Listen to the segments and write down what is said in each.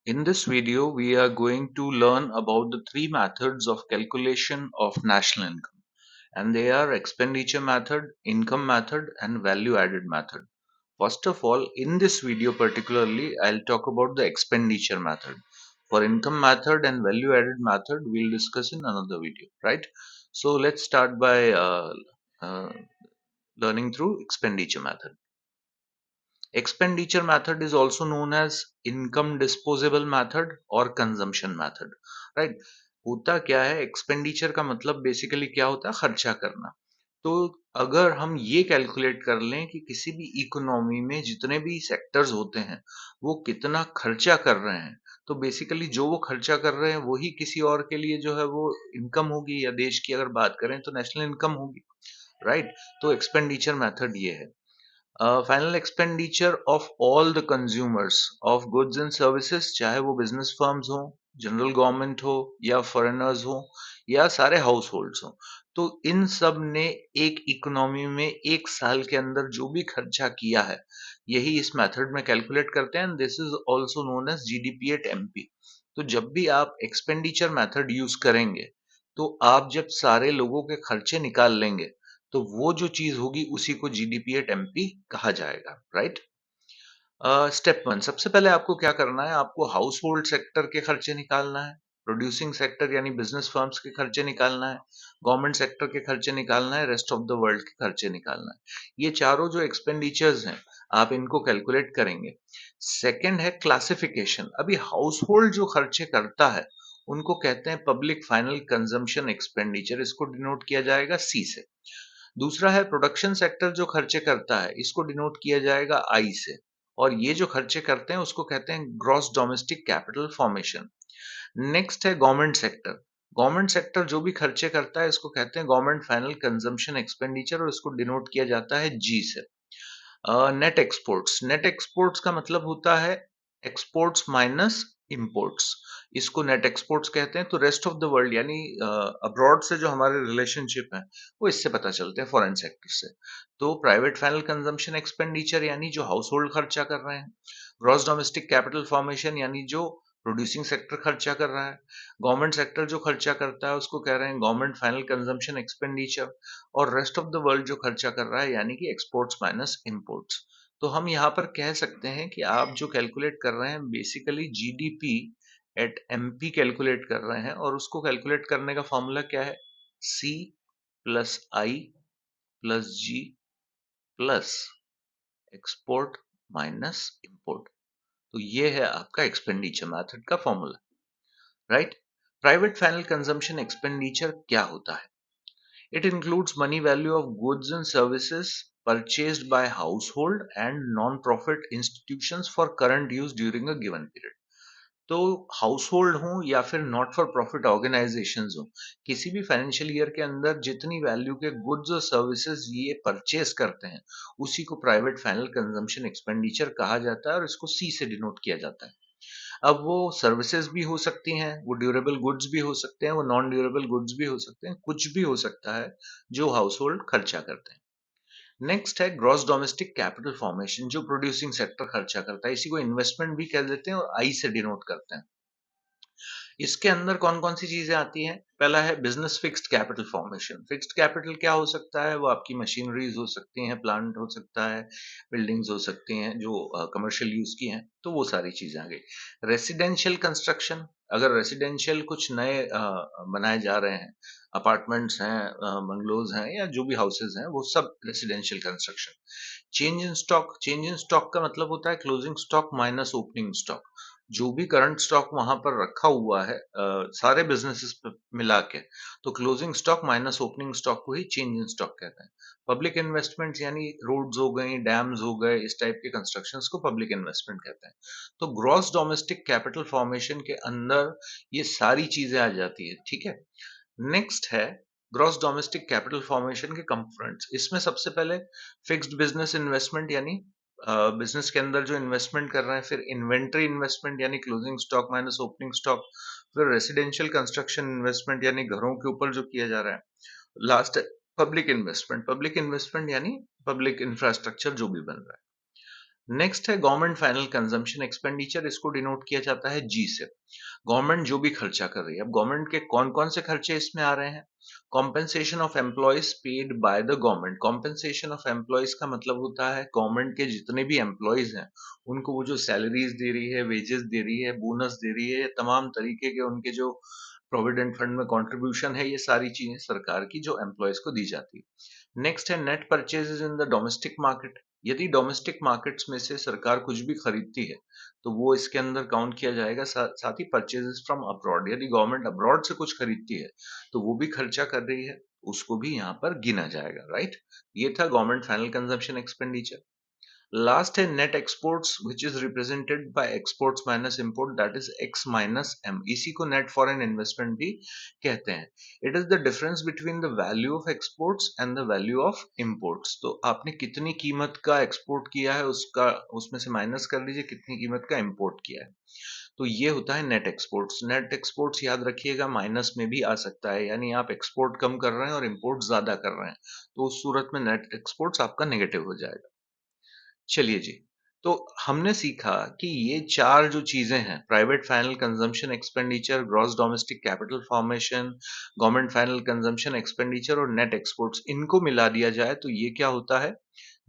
In this video, we are going to learn about the three methods of calculation of national income, and they are expenditure method, income method, and value added method. First of all, in this video particularly, I'll talk about the expenditure method. For income method and value added method, we'll discuss in another video, right? So let's start by uh, learning through expenditure method. Expenditure method is also known as income disposable method और consumption method, right? होता क्या है, expenditure का मतलब basically क्या होता है, खर्चा करना। तो अगर हम ये कैलकुलेट कर लें कि किसी भी इकोनॉमी में जितने भी सेक्टर्स होते हैं वो कितना खर्चा कर रहे हैं, तो बेसिकली जो वो खर्चा कर रहे हैं वही किसी और के लिए जो है वो इनकम होगी, या देश की अगर बात करें तो नेशनल इनकम होगी, राइट? तो एक्सपेंडिचर मेथड ये है। Final expenditure of all the consumers of goods and services, चाहे वो बिजनेस फर्म्स हो, जनरल गवर्नमेंट हो, या फॉरेनर्स हो, या सारे हाउस होल्ड्स हो, तो इन सब ने एक इकोनॉमी में एक साल के अंदर जो भी खर्चा किया है, यही इस मेथड में कैलकुलेट करते हैं। This is also known as GDP at MP. तो जब भी आप एक्सपेंडिचर मेथड यूज करेंगे, तो आप जब सारे लोगों के खर्चे निकाल लेंगे, तो वो जो चीज होगी उसी को जीडीपी एट एमपी कहा जाएगा, राइट? स्टेप वन, सबसे पहले आपको क्या करना है, आपको हाउस होल्ड सेक्टर के खर्चे निकालना है, प्रोड्यूसिंग सेक्टर यानी बिजनेस फर्म्स के खर्चे निकालना है, गवर्नमेंट सेक्टर के खर्चे निकालना है, रेस्ट ऑफ द वर्ल्ड के खर्चे निकालना है। ये चारों जो एक्सपेंडिचर्स हैं, आप इनको कैलकुलेट करेंगे। सेकंड है क्लासिफिकेशन। अभी हाउस होल्ड जो खर्चे करता है उनको कहते हैं पब्लिक फाइनल कंजम्पशन एक्सपेंडिचर, इसको डिनोट किया जाएगा सी से। दूसरा है प्रोडक्शन सेक्टर जो खर्चे करता है, इसको डिनोट किया जाएगा आई से। और ये जो खर्चे करते हैं उसको कहते हैं gross domestic capital formation. Next है गवर्नमेंट सेक्टर। गवर्नमेंट सेक्टर जो भी खर्चे करता है इसको कहते हैं गवर्नमेंट फाइनल कंजम्पशन एक्सपेंडिचर, और इसको डिनोट किया जाता है जी से। नेट एक्सपोर्ट्स, नेट एक्सपोर्ट्स का मतलब होता है एक्सपोर्ट्स माइनस इंपोर्ट्स, इसको नेट एक्सपोर्ट्स कहते हैं। तो रेस्ट ऑफ द वर्ल्ड यानी अब्रॉड से जो हमारे रिलेशनशिप है वो इससे पता चलते हैं, फॉरेन सेक्टर से। तो प्राइवेट फाइनल कंजम्पशन एक्सपेंडिचर यानी जो हाउस होल्ड खर्चा कर रहे हैं, ग्रॉस डोमेस्टिक कैपिटल फॉर्मेशन यानी जो प्रोड्यूसिंग सेक्टर खर्चा कर रहा है, गवर्नमेंट सेक्टर जो खर्चा करता है उसको कह रहे हैं गवर्नमेंट फाइनल कंजम्पशन एक्सपेंडिचर, और रेस्ट ऑफ द वर्ल्ड जो खर्चा कर रहा है यानी कि एक्सपोर्ट्स माइनस इंपोर्ट्स। तो हम यहाँ पर कह सकते हैं कि आप जो कैलकुलेट कर रहे हैं basically GDP at MP calculate कर रहे हैं, और उसको कैलकुलेट करने का फॉर्मूला क्या है, सी प्लस आई प्लस जी प्लस एक्सपोर्ट माइनस इंपोर्ट। तो ये है आपका एक्सपेंडिचर मेथड का formula, right? Private final consumption expenditure क्या होता है? It includes money value of goods and services purchased by household and non-profit institutions for current use during a given period. तो house hold हो या फिर not for profit organisations हो, किसी भी फाइनेंशियल ईयर के अंदर जितनी वैल्यू के गुड्स और सर्विसेज ये परचेज करते हैं, उसी को प्राइवेट फाइनल कंजम्पशन एक्सपेंडिचर कहा जाता है, और इसको सी से डिनोट किया जाता है। अब वो सर्विसेज भी हो सकती हैं, वो ड्यूरेबल गुड्स भी हो सकते हैं, वो नॉन ड्यूरेबल गुड्स भी हो सकते हैं, कुछ भी हो सकता है जो हाउस होल्ड खर्चा करते हैं। नेक्स्ट है ग्रॉस डोमेस्टिक कैपिटल फॉर्मेशन, जो प्रोड्यूसिंग सेक्टर खर्चा करता है, इसी को इन्वेस्टमेंट भी कह देते हैं और आई से डिनोट करते हैं। इसके अंदर कौन कौन सी चीजें आती हैं? पहला है business fixed capital formation. Fixed capital क्या हो सकता है? वो आपकी मशीनरीज हो सकती हैं, प्लांट हो सकता है, बिल्डिंग्स हो सकती हैं जो कमर्शियल यूज की हैं, तो वो सारी चीजें आ गई। रेसिडेंशियल कंस्ट्रक्शन, अगर रेसिडेंशियल कुछ नए बनाए जा रहे हैं, अपार्टमेंट्स हैं, बंगलोज हैं, या जो भी हाउसेज हैं, वो सब residential construction. Change in stock, change in stock का मतलब होता है closing stock minus opening stock. जो भी करंट स्टॉक वहां पर रखा हुआ है सारे बिजनेसेस पे मिला के, तो closing stock minus opening stock को ही चेंज इन स्टॉक कहते हैं। पब्लिक इन्वेस्टमेंट्स यानी रोड्स हो गई, डैम्स हो गए, इस टाइप के कंस्ट्रक्शंस को पब्लिक इन्वेस्टमेंट कहते हैं। तो ग्रॉस डोमेस्टिक कैपिटल फॉर्मेशन के अंदर ये सारी चीजें आ जाती है, ठीक है? नेक्स्ट है ग्रॉस डोमेस्टिक कैपिटल फॉर्मेशन के कंपोनेंट्स। इसमें सबसे पहले फिक्स्ड बिजनेस इन्वेस्टमेंट यानी बिजनेस के अंदर जो इन्वेस्टमेंट कर रहे हैं, फिर इन्वेंट्री इन्वेस्टमेंट यानी closing stock minus opening stock, फिर रेसिडेंशियल कंस्ट्रक्शन इन्वेस्टमेंट यानी घरों के ऊपर जो किया जा रहा है, लास्ट है पब्लिक इन्वेस्टमेंट। पब्लिक इन्वेस्टमेंट यानी पब्लिक इंफ्रास्ट्रक्चर जो भी बन रहा है। नेक्स्ट है गवर्नमेंट फाइनल कंजम्पशन एक्सपेंडिचर, इसको डिनोट किया जाता है जी से। गवर्नमेंट जो भी खर्चा कर रही है, अब गवर्नमेंट के कौन कौन से खर्चे इसमें आ रहे हैं? Compensation of employees paid by the government. Compensation of employees का मतलब होता है गवर्नमेंट के जितने भी एम्प्लॉयज हैं उनको वो जो सैलरीज दे रही है, वेजेस दे रही है, बोनस दे रही है, ये तमाम तरीके के उनके जो प्रोविडेंट फंड में कंट्रीब्यूशन है, ये सारी चीजें सरकार की जो एम्प्लॉयज को दी जाती है। नेक्स्ट है net purchases in the domestic market. यदि डोमेस्टिक मार्केट्स में से सरकार कुछ भी खरीदती है तो वो इसके अंदर काउंट किया जाएगा। साथ ही परचेजेस फ्रॉम अब्रॉड, यदि गवर्नमेंट अब्रॉड से कुछ खरीदती है तो वो भी खर्चा कर रही है, उसको भी यहाँ पर गिना जाएगा, राइट। ये था government final consumption expenditure. Last है net exports which is represented by exports minus import, that is X minus M. इसी को नेट फॉरेन इन्वेस्टमेंट भी कहते हैं। It is the difference between the value of exports and the value of imports. तो आपने कितनी कीमत का एक्सपोर्ट किया है उसका, उसमें से माइनस कर लीजिए कितनी कीमत का इंपोर्ट किया है। तो ये होता है नेट एक्सपोर्ट्स। नेट एक्सपोर्ट्स याद रखिएगा माइनस में भी आ सकता है, यानी आप एक्सपोर्ट कम कर रहे हैं और इंपोर्ट ज्यादा कर रहे हैं, तो उस सूरत में नेट एक्सपोर्ट्स आपका नेगेटिव हो जाएगा। चलिए जी, तो हमने सीखा कि ये चार जो चीजें हैं, private final consumption expenditure, gross domestic capital formation, government final consumption expenditure और नेट एक्सपोर्ट्स, इनको मिला दिया जाए तो ये क्या होता है?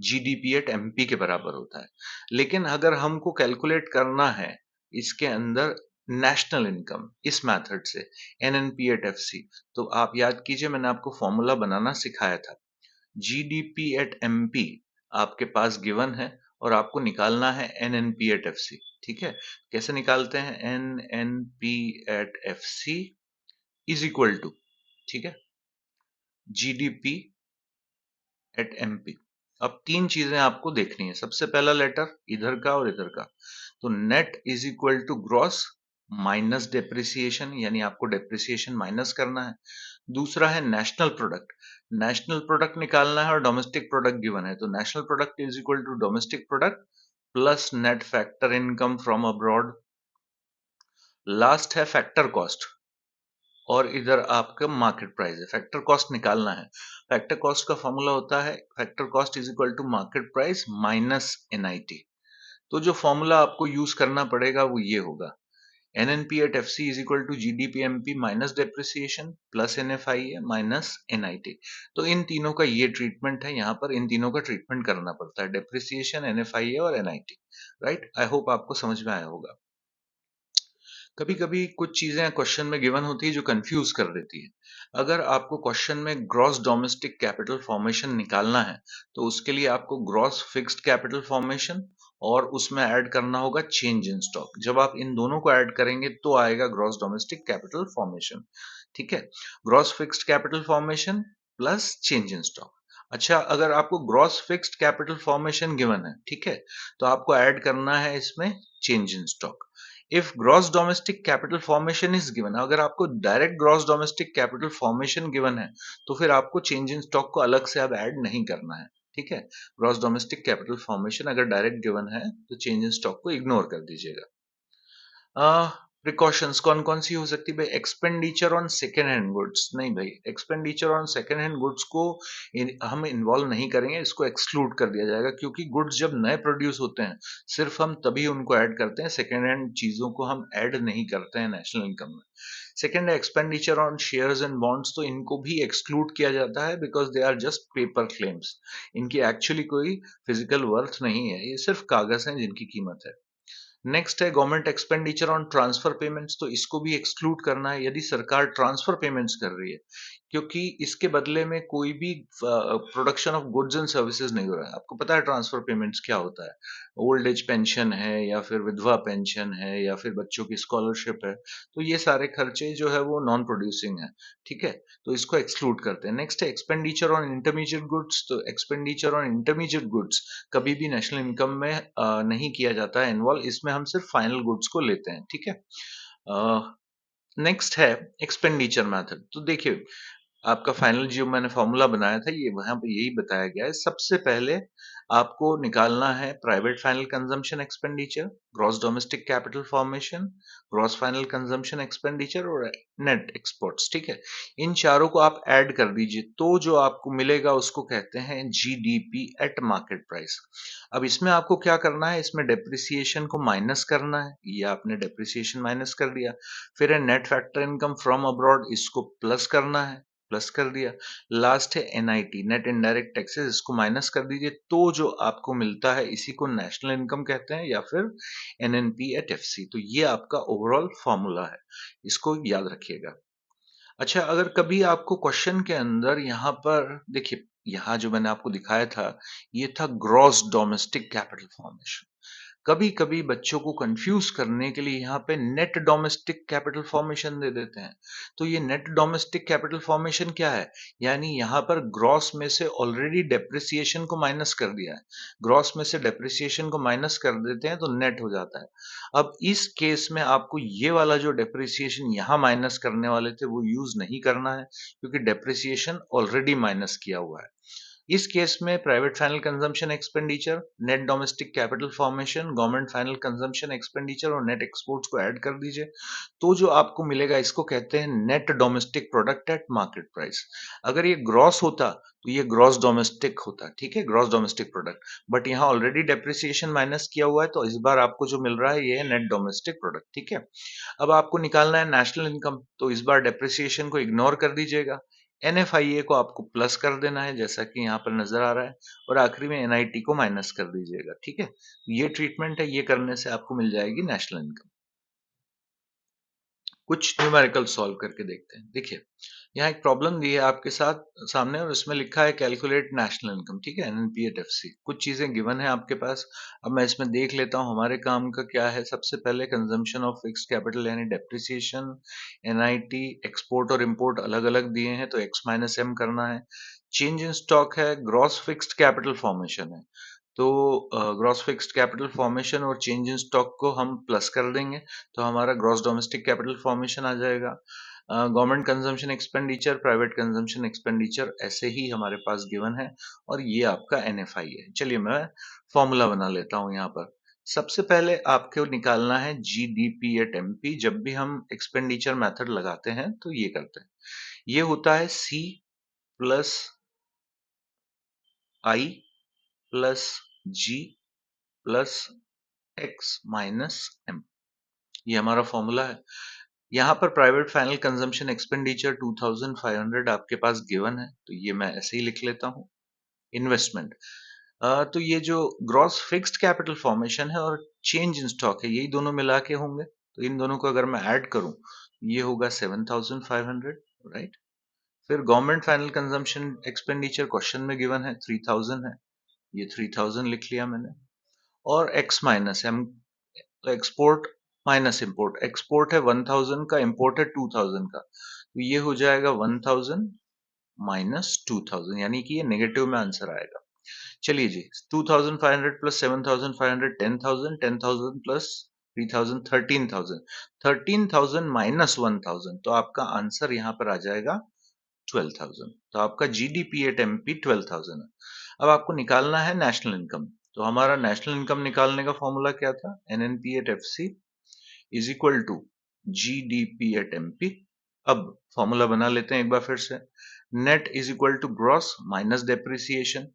जीडीपी एट एमपी के बराबर होता है। लेकिन अगर हमको कैलकुलेट करना है इसके अंदर नेशनल इनकम इस मेथड से, एनएनपी एट एफसी, तो आप याद कीजिए मैंने आपको फॉर्मूला बनाना सिखाया था। जीडीपी एट एमपी आपके पास गिवन है और आपको निकालना है एनएनपी एट एफसी। ठीक है, कैसे निकालते हैं? NNP at FC is equal to, ठीक है, जीडीपी एट एमपी। अब तीन चीजें आपको देखनी है। सबसे पहला लेटर इधर का और इधर का, तो net is equal to gross minus depreciation, यानी आपको डेप्रिसिएशन माइनस करना है। दूसरा है नेशनल प्रोडक्ट। नेशनल प्रोडक्ट निकालना है और डोमेस्टिक प्रोडक्ट गिवन है, तो national product is equal to domestic product plus net factor income from abroad. Last है फैक्टर कॉस्ट, और इधर आपका मार्केट प्राइस है। फैक्टर कॉस्ट निकालना है। फैक्टर कॉस्ट का फॉर्मूला होता है factor cost is equal to market price minus NIT. तो जो फॉर्मूला आपको यूज करना पड़ेगा वो ये होगा, NNP at FC is equal to GDP MP minus depreciation plus NFIA minus NIT. तो इन तीनों का ये ट्रीटमेंट है, यहाँ पर इन तीनों का ट्रीटमेंट करना पड़ता है, डेप्रिसिएशन, एनएफआईए और एनआईटी, राइट। आई होप आपको समझ में आया होगा। कभी कभी कुछ चीजें क्वेश्चन में गिवन होती है जो कंफ्यूज कर देती है। अगर आपको क्वेश्चन में ग्रॉस डोमेस्टिक कैपिटल फॉर्मेशन निकालना है तो उसके लिए आपको ग्रॉस फिक्स्ड कैपिटल फॉर्मेशन और उसमें ऐड करना होगा चेंज इन स्टॉक। जब आप इन दोनों को ऐड करेंगे तो आएगा ग्रॉस डोमेस्टिक कैपिटल फॉर्मेशन। ठीक है, gross fixed capital formation plus change in stock. अच्छा, अगर आपको gross fixed capital formation given है, ठीक है, तो आपको ऐड करना है इसमें change in stock. If gross domestic capital formation is given, अगर आपको direct gross domestic capital formation given है तो फिर आपको चेंज इन स्टॉक को अलग से अब ऐड नहीं करना है। ठीक है, ग्रॉस डोमेस्टिक कैपिटल फॉर्मेशन अगर डायरेक्ट गिवन है तो चेंज इन स्टॉक को इग्नोर कर दीजिएगा। प्रिकॉशंस कौन कौन सी हो सकती है भाई? Expenditure on second hand goods, नहीं भाई, expenditure on second hand goods को हम इन्वॉल्व नहीं करेंगे, इसको एक्सक्लूड कर दिया जाएगा, क्योंकि गुड्स जब नए प्रोड्यूस होते हैं सिर्फ हम तभी उनको ऐड करते हैं, सेकेंड हैंड चीजों को हम ऐड नहीं करते हैं नेशनल इनकम में। सेकेंड है expenditure on shares and bonds, तो इनको भी एक्सक्लूड किया जाता है because they are just paper claims. इनकी एक्चुअली कोई फिजिकल वर्थ नहीं है, ये सिर्फ कागज हैं जिनकी कीमत है। नेक्स्ट है government expenditure on transfer payments, तो इसको भी एक्सक्लूड करना है यदि सरकार ट्रांसफर पेमेंट्स कर रही है, क्योंकि इसके बदले में कोई भी production of goods and services नहीं हो रहा है। आपको पता है ट्रांसफर पेमेंट्स क्या होता है? ओल्ड एज पेंशन है या फिर विधवा पेंशन है या फिर बच्चों की स्कॉलरशिप है, तो ये सारे खर्चे जो है वो नॉन प्रोड्यूसिंग है। ठीक है, तो इसको एक्सक्लूड करते हैं। नेक्स्ट है एक्सपेंडिचर ऑन इंटरमीडिएट गुड्स, तो एक्सपेंडिचर ऑन इंटरमीडिएट गुड्स कभी भी नेशनल इनकम में नहीं किया जाता है इन्वॉल्व, इसमें हम सिर्फ फाइनल गुड्स को लेते हैं। ठीक है, नेक्स्ट है एक्सपेंडिचर मेथड। तो देखिए, आपका फाइनल जो मैंने फॉर्मूला बनाया था ये वहां पे यही बताया गया है। सबसे पहले आपको निकालना है private final consumption expenditure, gross domestic capital formation, gross final consumption expenditure और नेट एक्सपोर्ट्स। ठीक है, इन चारों को आप ऐड कर दीजिए तो जो आपको मिलेगा उसको कहते हैं जीडीपी एट मार्केट प्राइस। अब इसमें आपको क्या करना है, इसमें डेप्रिसिएशन को माइनस करना है, ये आपने डेप्रिसिएशन माइनस कर दिया। फिर है net factor income from abroad, इसको प्लस करना है, प्लस कर दिया। लास्ट है एनआईटी, नेट इनडायरेक्ट टैक्सेस, इसको माइनस कर दीजिए तो जो आपको मिलता है इसी को नेशनल इनकम कहते हैं या फिर एनएनपी एट एफसी। तो ये आपका ओवरऑल फॉर्मूला है, इसको याद रखिएगा। अच्छा, अगर कभी आपको क्वेश्चन के अंदर यहाँ पर देखिए, यहाँ जो मैंने आपको दिखाया था ये था ग्रॉस डोमेस्टिक कैपिटल फॉर्मेशन। कभी कभी बच्चों को कंफ्यूज करने के लिए यहाँ पे नेट डोमेस्टिक कैपिटल फॉर्मेशन दे देते हैं। तो ये नेट डोमेस्टिक कैपिटल फॉर्मेशन क्या है, यानी यहाँ पर ग्रॉस में से ऑलरेडी डेप्रिसिएशन को माइनस कर दिया है, ग्रॉस में से डेप्रिसिएशन को माइनस कर देते हैं तो नेट हो जाता है। अब इस केस में आपको ये वाला जो डेप्रिसिएशन यहाँ माइनस करने वाले थे वो यूज नहीं करना है, क्योंकि डेप्रिसिएशन ऑलरेडी माइनस किया हुआ है। इस केस में private final consumption expenditure, net domestic capital formation, government final consumption expenditure और नेट एक्सपोर्ट्स को ऐड कर दीजिए तो जो आपको मिलेगा इसको कहते हैं net domestic product eight market price. अगर ये ग्रॉस होता तो ये ग्रॉस डोमेस्टिक होता, ठीक है, ग्रॉस डोमेस्टिक प्रोडक्ट। बट यहाँ ऑलरेडी डेप्रिसिएशन माइनस किया हुआ है तो इस बार आपको जो मिल रहा है ये है नेट डोमेस्टिक प्रोडक्ट। ठीक है, अब आपको निकालना है नेशनल इनकम, तो इस बार डेप्रिसिएशन को इग्नोर कर दीजिएगा, एनएफआईए को आपको प्लस कर देना है जैसा कि यहाँ पर नजर आ रहा है, और आखिरी में एनआईटी को माइनस कर दीजिएगा। ठीक है, ये ट्रीटमेंट है, ये करने से आपको मिल जाएगी नेशनल इनकम। कुछ न्यूमेरिकल सॉल्व करके देखते हैं। देखिए, यहाँ एक प्रॉब्लम दी है आपके साथ सामने और इसमें लिखा है कैलकुलेट नेशनल इनकम। ठीक है, एनएनपी एट एफसी, कुछ चीजें गिवन है आपके पास। अब मैं इसमें देख लेता हूँ हमारे काम का क्या है। सबसे पहले कंजम्पशन ऑफ फिक्स्ड कैपिटल यानी डेप्रिसिएशन, एनआईटी, एक्सपोर्ट और इंपोर्ट अलग अलग दिए हैं तो एक्स माइनस एम करना है। चेंज इन स्टॉक है, ग्रॉस फिक्स्ड कैपिटल फॉर्मेशन है तो ग्रॉस फिक्स्ड कैपिटल फॉर्मेशन और चेंज इन स्टॉक को हम प्लस कर देंगे तो हमारा ग्रॉस डोमेस्टिक कैपिटल फॉर्मेशन आ जाएगा। Government consumption expenditure, private consumption expenditure ऐसे ही हमारे पास गिवन है और ये आपका एनएफआई है। चलिए मैं फॉर्मूला बना लेता हूं। यहाँ पर सबसे पहले आपको निकालना है जीडीपी एट एमपी। जब भी हम एक्सपेंडिचर मेथड लगाते हैं तो ये करते हैं, ये होता है सी प्लस आई प्लस जी प्लस एक्स माइनस एम, ये हमारा फॉर्मूला है। यहाँ पर प्राइवेट फाइनल कंजम्पशन एक्सपेंडिचर 2500 आपके पास गिवन है तो ये मैं ऐसे ही लिख लेता हूँ। इन्वेस्टमेंट, तो ये जो ग्रॉस फिक्स्ड कैपिटल फॉर्मेशन है और चेंज इन स्टॉक है यही दोनों मिला के होंगे, तो इन दोनों को अगर मैं ऐड करूं ये होगा 7500, राइट। फिर government final consumption expenditure question में गिवन है 3000 है, ये 3000 लिख लिया मैंने। और एक्स माइनस एम, तो एक्सपोर्ट माइनस इंपोर्ट, एक्सपोर्ट है 1000 का, इंपोर्ट है 2000 का, तो ये हो जाएगा 1000 माइनस 2000, यानी कि ये नेगेटिव में आंसर आएगा। चलिए जी, 2500 प्लस 7500 10,000, 10,000 प्लस 3000 13,000, 13,000 माइनस 1000, तो आपका आंसर यहाँ पर आ जाएगा 12,000। तो आपका जीडीपी एट एमपी 12,000 है। अब आपको निकालना है नेशनल इनकम, तो हमारा नेशनल इनकम निकालने का फॉर्मूला क्या था, NNP at FC is equal to GDP at MP. अब फॉर्मूला बना लेते हैं एक बार फिर से, net is equal to gross minus depreciation,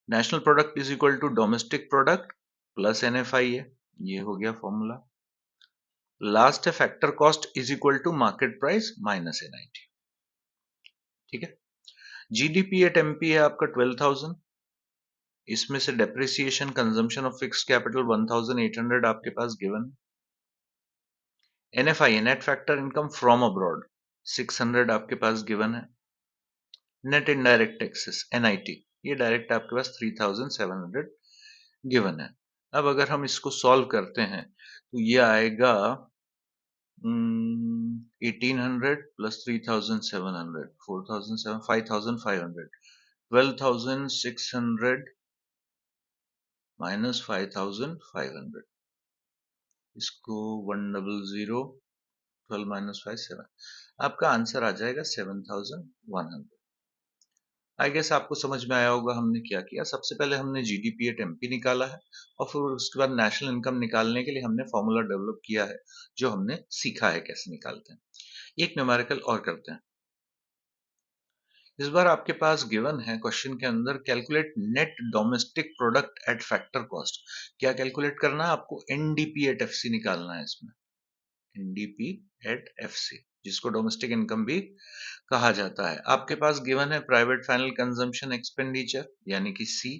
national product is equal to domestic product plus NFI है, ये हो गया फॉर्मूला। लास्ट है factor cost is equal to market price minus NIT. ठीक है, जीडीपी एट एमपी है आपका 12,000, इसमें से depreciation consumption of fixed capital 1800 आपके पास given. NFI net factor income from abroad 600 आपके पास गिवन है। नेट इनडायरेक्ट टैक्सेस एनआईटी, ये डायरेक्ट आपके पास 3700 गिवन है। अब अगर हम इसको सॉल्व करते हैं तो ये आएगा 1800 प्लस 3700, 4007, 5500, 12,600 माइनस 5500, इसको 100, 12 माइनस 5 7, आपका आंसर आ जाएगा 7100। आई गेस आपको समझ में आया होगा हमने क्या किया। सबसे पहले हमने जीडीपी एट एमपी निकाला है, और फिर उसके बाद नेशनल इनकम निकालने के लिए हमने फॉर्मूला डेवलप किया है, जो हमने सीखा है कैसे निकालते हैं। एक न्यूमेरिकल और करते हैं। इस बार आपके पास गिवन है क्वेश्चन के अंदर, calculate net domestic product at factor cost. क्या कैलकुलेट करना है आपको? एनडीपी एट एफसी निकालना है इसमें। एनडीपी एट एफसी, जिसको डोमेस्टिक इनकम भी कहा जाता है। आपके पास गिवन है प्राइवेट फाइनल कंजम्पशन एक्सपेंडिचर यानी कि सी,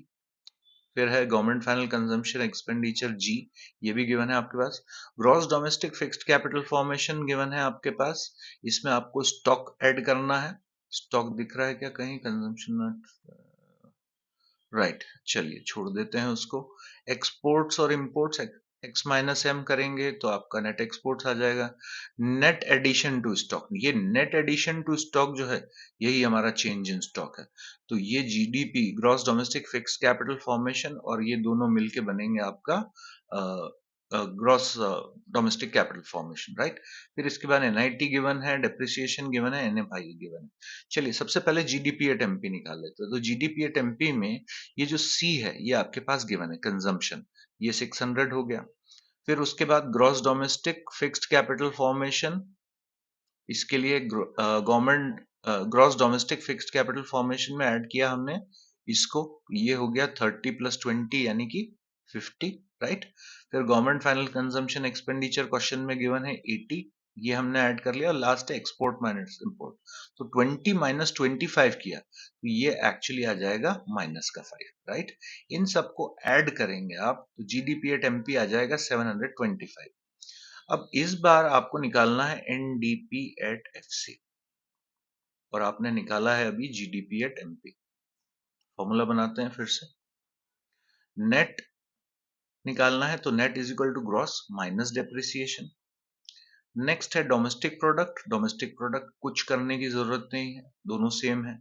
फिर है government final consumption expenditure G, ये भी गिवन है आपके पास। Gross domestic fixed capital formation given है आपके पास। इसमें आपको स्टॉक ऐड करना है। स्टॉक दिख रहा है क्या कहीं? कंजम्पशन नॉट राइट, चलिए छोड़ देते हैं उसको। एक्सपोर्ट्स और इंपोर्ट्स एक्स माइनस एम करेंगे तो आपका नेट एक्सपोर्ट्स आ जाएगा। नेट एडिशन टू स्टॉक, ये नेट एडिशन टू स्टॉक जो है, यही हमारा चेंज इन स्टॉक है। तो ये GDP, gross domestic fix capital formation, और ये दोनों मिलके बनेंगे आपका gross domestic capital formation, right. फिर इसके बाद एनआईटी गिवन है, डेप्रिसिएशन गिवन है, एनएफआई गिवन है। चलिए सबसे पहले जीडीपी एट एमपी निकाल लेते हैं। तो जीडीपी एट एमपी में ये जो सी है, ये आपके पास गिवन है कंजम्पशन, ये 600 हो गया। फिर उसके बाद gross domestic fixed capital formation, इसके लिए government gross domestic fixed capital formation में ऐड किया हमने इसको, ये हो गया 30 प्लस 20 यानी कि 50, राइट। फिर government final consumption expenditure question में गिवन है 80, ये हमने ऐड कर लिया, और लास्ट है एक्सपोर्ट माइनस इंपोर्ट। तो 20 माइनस 25 किया तो ये एक्चुअली आ जाएगा माइनस का 5, राइट। इन सबको ऐड करेंगे आप तो जीडीपी एट एमपी आ जाएगा 725। अब इस बार आपको निकालना है एनडीपी एट एफसी, और आपने निकाला है अभी जीडीपी एट एमपी। फॉर्मूला बनाते हैं फिर से। नेट निकालना है तो net is equal to gross minus depreciation. Next है डोमेस्टिक प्रोडक्ट, डोमेस्टिक प्रोडक्ट कुछ करने की जरूरत नहीं है, दोनों सेम है।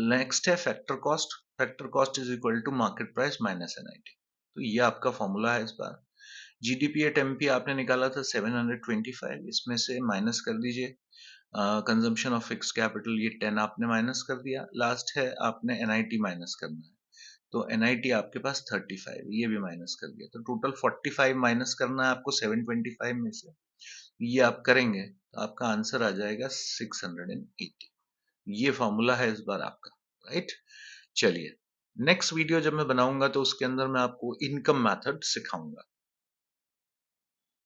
नेक्स्ट है factor cost, factor cost is equal to market price minus NIT. तो ये आपका फॉर्मूला है इस बार। जीडीपी एट एमपी आपने निकाला था 725, इसमें से माइनस कर दीजिए कंजम्पशन ऑफ फिक्स कैपिटल, ये 10 आपने माइनस कर दिया। लास्ट है आपने एनआईटी माइनस करना है, तो एनआईटी आपके पास 35, ये भी माइनस कर दिया, तो टोटल 45 माइनस करना है आपको 725 में से। ये आप करेंगे तो आपका आंसर आ जाएगा 680। ये फॉर्मूला है इस बार आपका, राइट। चलिए नेक्स्ट वीडियो जब मैं बनाऊंगा तो उसके अंदर मैं आपको इनकम मेथड सिखाऊंगा।